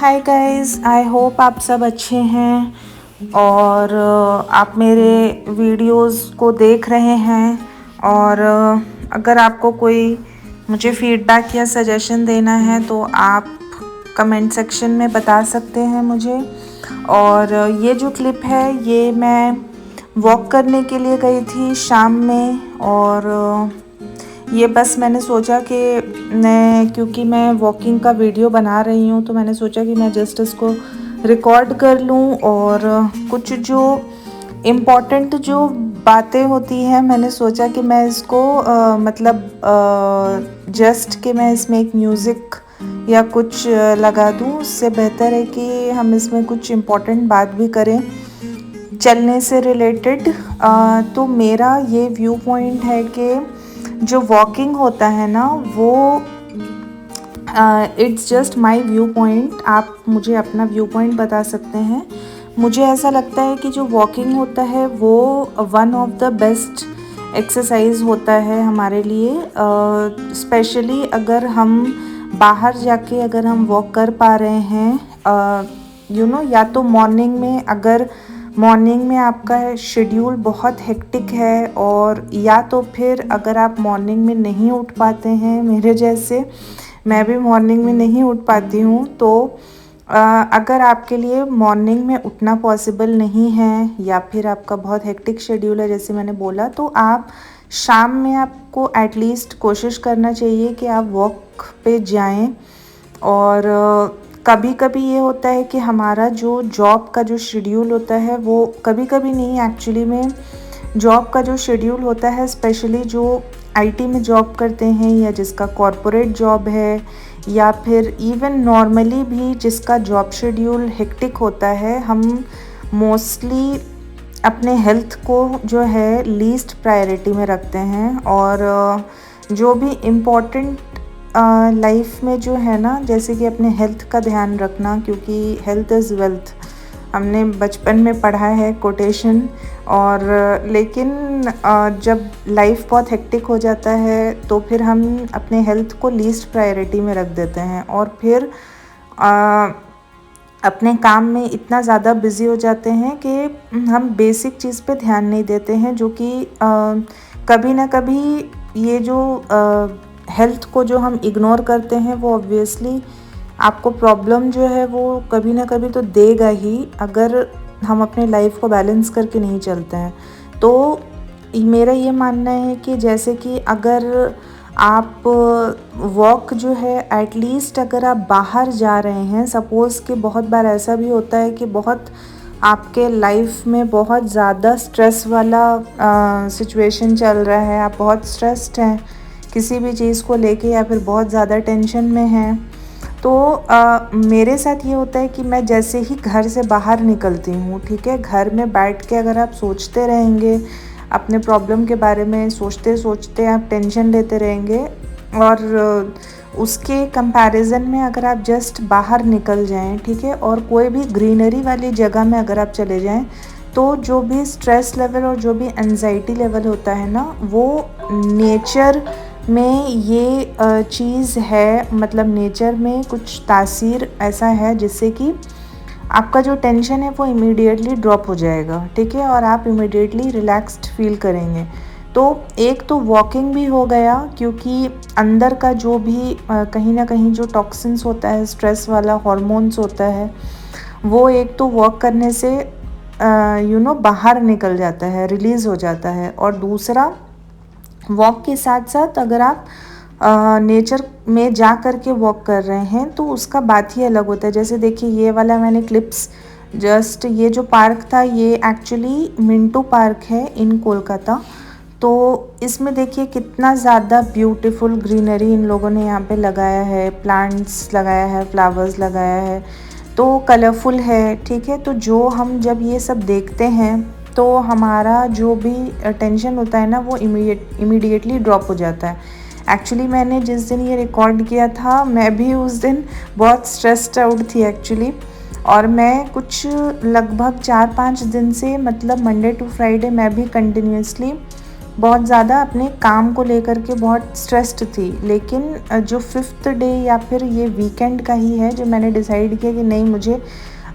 Hi guys, I hope आप सब अच्छे हैं और आप मेरे वीडियोस को देख रहे हैं। और अगर आपको कोई मुझे फीडबैक या सजेशन देना है तो आप कमेंट सेक्शन में बता सकते हैं मुझे। और ये जो क्लिप है ये मैं वॉक करने के लिए गई थी शाम में। और ये बस मैंने सोचा कि क्योंकि मैं वॉकिंग का वीडियो बना रही हूँ तो मैंने सोचा कि मैं जस्ट इसको रिकॉर्ड कर लूँ। और कुछ जो इम्पोर्टेंट जो बातें होती हैं मैंने सोचा कि मैं इसको जस्ट कि मैं इसमें एक म्यूज़िक या कुछ लगा दूँ। उससे बेहतर है कि हम इसमें कुछ इम्पोर्टेंट बात भी करें चलने से रिलेटेड। तो मेरा ये व्यू पॉइंट है कि जो वॉकिंग होता है ना वो it's just my view point. आप मुझे अपना व्यू पॉइंट बता सकते हैं। मुझे ऐसा लगता है कि जो वॉकिंग होता है वो one of the best exercise होता है हमारे लिए। स्पेशली अगर हम बाहर जाके अगर हम वॉक कर पा रहे हैं या तो मॉर्निंग में, अगर मॉर्निंग में आपका शेड्यूल बहुत हेक्टिक है, और या तो फिर अगर आप मॉर्निंग में नहीं उठ पाते हैं मेरे जैसे, मैं भी मॉर्निंग में नहीं उठ पाती हूँ, तो अगर आपके लिए मॉर्निंग में उठना पॉसिबल नहीं है या फिर आपका बहुत हेक्टिक शेड्यूल है जैसे मैंने बोला, तो आप शाम में आपको एटलीस्ट कोशिश करना चाहिए कि आप वॉक पे जाएं। और कभी कभी ये होता है कि हमारा जो जॉब का जो शेड्यूल होता है वो कभी कभी नहीं, एक्चुअली में जॉब का जो शेड्यूल होता है स्पेशली जो आईटी में जॉब करते हैं या जिसका कॉरपोरेट जॉब है या फिर इवन नॉर्मली भी जिसका जॉब शेड्यूल हेक्टिक होता है, हम मोस्टली अपने हेल्थ को जो है लीस्ट प्रायोरिटी में रखते हैं। और जो भी इम्पोर्टेंट लाइफ में जो है ना, जैसे कि अपने हेल्थ का ध्यान रखना, क्योंकि हेल्थ इज़ वेल्थ, हमने बचपन में पढ़ा है कोटेशन। और लेकिन जब लाइफ बहुत हेक्टिक हो जाता है तो फिर हम अपने हेल्थ को लीस्ट प्रायोरिटी में रख देते हैं और फिर अपने काम में इतना ज़्यादा बिज़ी हो जाते हैं कि हम बेसिक चीज़ पे ध्यान नहीं देते हैं, जो कि कभी ना कभी ये जो हेल्थ को जो हम इग्नोर करते हैं वो ऑब्वियसली आपको प्रॉब्लम जो है वो कभी ना कभी तो देगा ही, अगर हम अपने लाइफ को बैलेंस करके नहीं चलते हैं। तो मेरा ये मानना है कि जैसे कि अगर आप वॉक जो है एटलीस्ट अगर आप बाहर जा रहे हैं, सपोज़ कि बहुत बार ऐसा भी होता है कि बहुत आपके लाइफ में बहुत ज़्यादा स्ट्रेस वाला सिचुएशन चल रहा है, आप बहुत स्ट्रेस्ड हैं किसी भी चीज़ को लेके या फिर बहुत ज़्यादा टेंशन में हैं, तो मेरे साथ ये होता है कि मैं जैसे ही घर से बाहर निकलती हूँ, ठीक है, घर में बैठ के अगर आप सोचते रहेंगे अपने प्रॉब्लम के बारे में, सोचते सोचते आप टेंशन लेते रहेंगे, और उसके कंपैरिजन में अगर आप जस्ट बाहर निकल जाएं, ठीक है, और कोई भी ग्रीनरी वाली जगह में अगर आप चले जाएं, तो जो भी स्ट्रेस लेवल और जो भी एंजाइटी लेवल होता है ना, वो नेचर में ये चीज़ है, मतलब नेचर में कुछ तासीर ऐसा है जिससे कि आपका जो टेंशन है वो इमीडिएटली ड्रॉप हो जाएगा, ठीक है, और आप इमीडिएटली रिलैक्स्ड फील करेंगे। तो एक तो वॉकिंग भी हो गया, क्योंकि अंदर का जो भी कहीं ना कहीं जो टॉक्सिन्स होता है, स्ट्रेस वाला हार्मोन्स होता है, वो एक तो वॉक करने से बाहर निकल जाता है, रिलीज़ हो जाता है। और दूसरा, वॉक के साथ साथ अगर आप नेचर में जा कर के वॉक कर रहे हैं तो उसका बात ही अलग होता है। जैसे देखिए ये वाला मैंने क्लिप्स, जस्ट ये जो पार्क था ये एक्चुअली मिंटो पार्क है इन कोलकाता। तो इसमें देखिए कितना ज़्यादा ब्यूटीफुल ग्रीनरी इन लोगों ने यहाँ पे लगाया है, प्लांट्स लगाया है, फ्लावर्स लगाया है, तो कलरफुल है, ठीक है। तो जो हम जब ये सब देखते हैं तो हमारा जो भी टेंशन होता है ना वो इमीडिएटली ड्रॉप हो जाता है। एक्चुअली मैंने जिस दिन ये रिकॉर्ड किया था मैं भी उस दिन बहुत स्ट्रेस्ड आउट थी एक्चुअली, और मैं कुछ लगभग 4-5 दिन से, मतलब मंडे टू फ्राइडे मैं भी कंटिन्यूसली बहुत ज़्यादा अपने काम को लेकर के बहुत स्ट्रेस्ड थी। लेकिन जो 5th डे या फिर ये वीकेंड का ही है जो मैंने डिसाइड किया कि नहीं, मुझे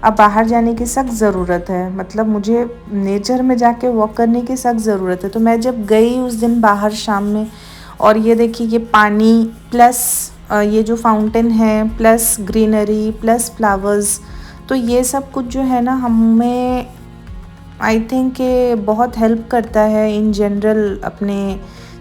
अब बाहर जाने की सख्त ज़रूरत है, मतलब मुझे नेचर में जाके वॉक करने की सख्त ज़रूरत है। तो मैं जब गई उस दिन बाहर शाम में, और ये देखिए ये पानी प्लस ये जो फाउंटेन है प्लस ग्रीनरी प्लस फ्लावर्स, तो ये सब कुछ जो है ना हमें आई थिंक कि बहुत हेल्प करता है इन जनरल अपने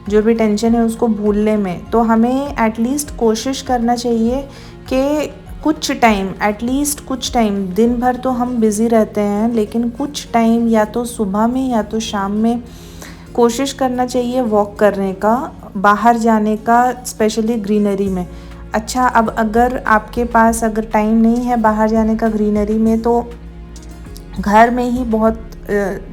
जो भी टेंशन है उसको भूलने में। तो हमें एटलीस्ट कोशिश करना चाहिए कि कुछ टाइम, एटलीस्ट कुछ टाइम, दिन भर तो हम बिज़ी रहते हैं, लेकिन कुछ टाइम या तो सुबह में या तो शाम में कोशिश करना चाहिए वॉक करने का, बाहर जाने का, स्पेशली ग्रीनरी में। अच्छा, अब अगर आपके पास अगर टाइम नहीं है बाहर जाने का ग्रीनरी में, तो घर में ही बहुत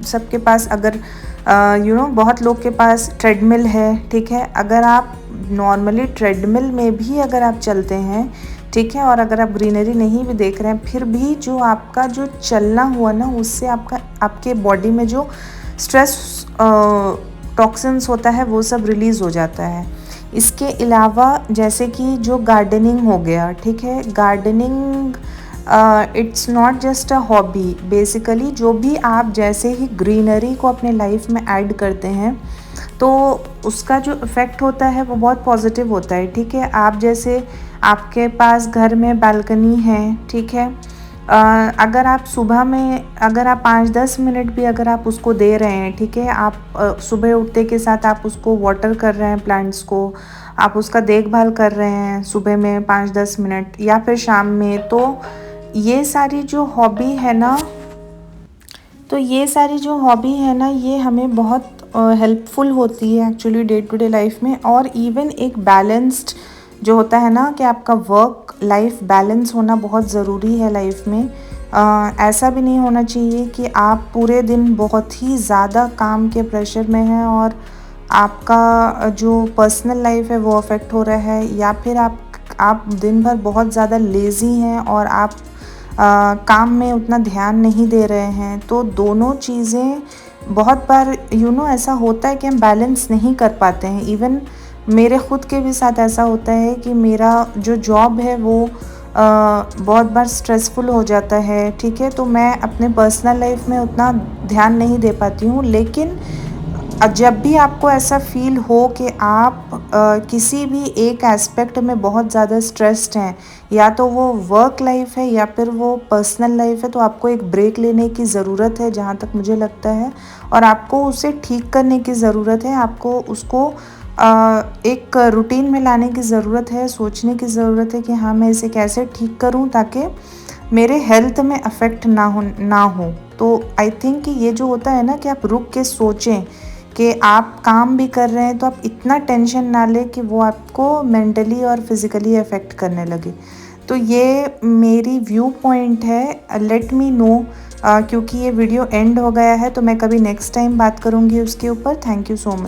सबके पास अगर बहुत लोग के पास ट्रेडमिल है, ठीक है। अगर आप नॉर्मली ट्रेडमिल में भी अगर आप चलते हैं, ठीक है, और अगर आप ग्रीनरी नहीं भी देख रहे हैं, फिर भी जो आपका जो चलना हुआ ना, उससे आपके बॉडी में जो स्ट्रेस टॉक्सिन्स होता है वो सब रिलीज़ हो जाता है। इसके अलावा जैसे कि जो गार्डनिंग हो गया, ठीक है, gardening it's not just a hobby. Basically जो भी आप जैसे ही ग्रीनरी को अपने लाइफ में ऐड करते हैं तो उसका जो इफ़ेक्ट होता है वो बहुत पॉजिटिव होता है, ठीक है। आप जैसे आपके पास घर में बालकनी है, ठीक है, अगर आप सुबह में अगर आप 5-10 मिनट भी अगर आप उसको दे रहे हैं, ठीक है, आप सुबह उठते के साथ आप उसको वाटर कर रहे हैं, प्लांट्स को आप उसका देखभाल कर रहे हैं सुबह में 5-10 मिनट या फिर शाम में, तो ये सारी जो हॉबी है ना, ये हमें बहुत हेल्पफुल होती है actually day to day life में। और इवन एक बैलेंस्ड जो होता है ना कि आपका वर्क लाइफ बैलेंस होना बहुत ज़रूरी है लाइफ में। ऐसा भी नहीं होना चाहिए कि आप पूरे दिन बहुत ही ज़्यादा काम के प्रेशर में हैं और आपका जो पर्सनल लाइफ है वो अफेक्ट हो रहा है, या फिर आप दिन भर बहुत ज़्यादा लेज़ी हैं और आप काम में उतना ध्यान नहीं दे रहे हैं। तो दोनों चीज़ें बहुत बार ऐसा होता है कि हम बैलेंस नहीं कर पाते हैं। इवन मेरे ख़ुद के भी साथ ऐसा होता है कि मेरा जो जॉब है वो बहुत बार स्ट्रेसफुल हो जाता है, ठीक है, तो मैं अपने पर्सनल लाइफ में उतना ध्यान नहीं दे पाती हूँ। लेकिन जब भी आपको ऐसा फ़ील हो कि आप किसी भी एक एस्पेक्ट में बहुत ज़्यादा स्ट्रेस्ड हैं, या तो वो वर्क लाइफ है या फिर वो पर्सनल लाइफ है, तो आपको एक ब्रेक लेने की ज़रूरत है जहाँ तक मुझे लगता है, और आपको उसे ठीक करने की ज़रूरत है। आपको उसको एक रूटीन में लाने की ज़रूरत है, सोचने की ज़रूरत है कि हाँ, मैं इसे कैसे ठीक करूँ ताकि मेरे हेल्थ में अफेक्ट ना हो। तो आई थिंक कि ये जो होता है ना कि आप रुक के सोचें कि आप काम भी कर रहे हैं, तो आप इतना टेंशन ना लें कि वो आपको मेंटली और फिज़िकली अफेक्ट करने लगे। तो ये मेरी व्यू पॉइंट है। लेट मी नो, क्योंकि ये वीडियो एंड हो गया है तो मैं कभी नेक्स्ट टाइम बात करूँगी उसके ऊपर। Thank you so much.